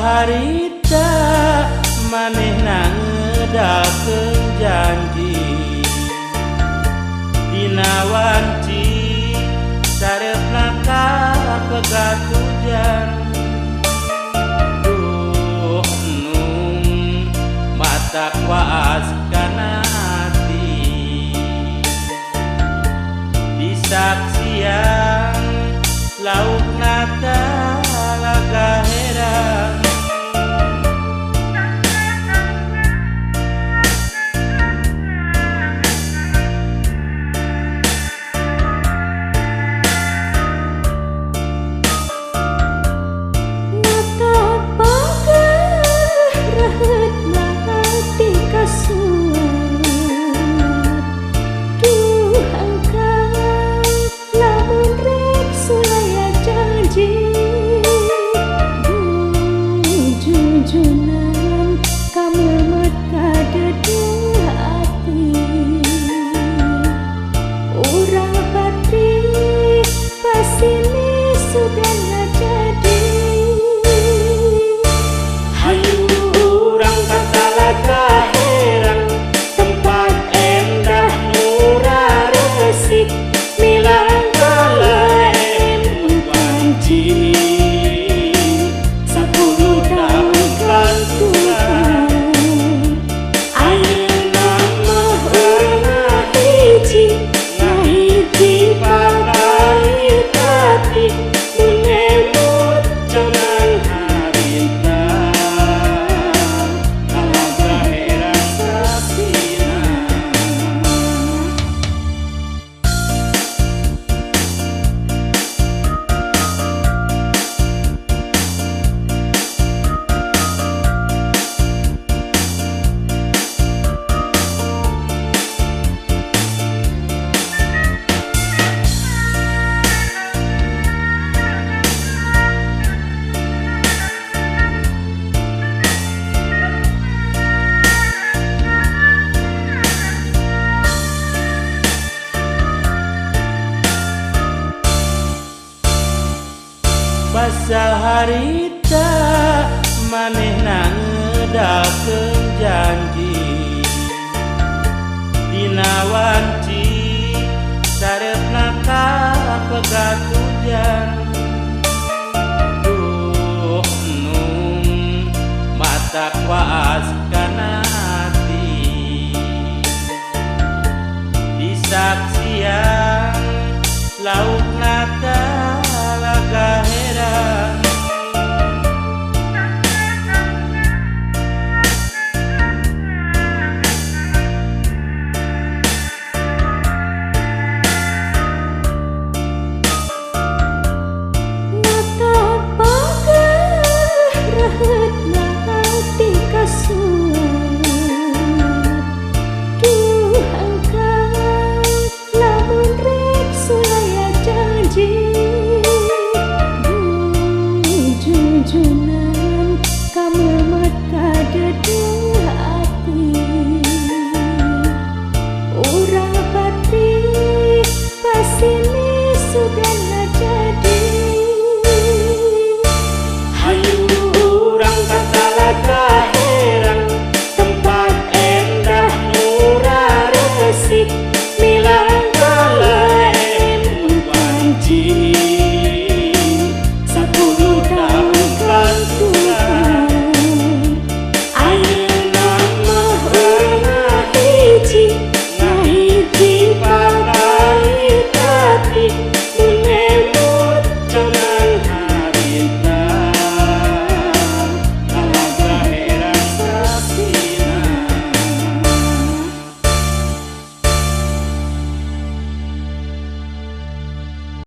harita manehna ngedalkeun janji dina wanci sareupna ka pegat hujan. Duh nung matak waas kana hati disaksian laukna talaga heran. Jujunan kamu mata dedeh hati urang pati pasti ini sudah nggak jadi. Hayu urang ka talaga herang tempat endah murah resik milang kalaen wanci. Basa harita manehna ngedalkeun janji dina wanci sareupna ka pegat hujan. Duh nung matak waas kana hati disaksian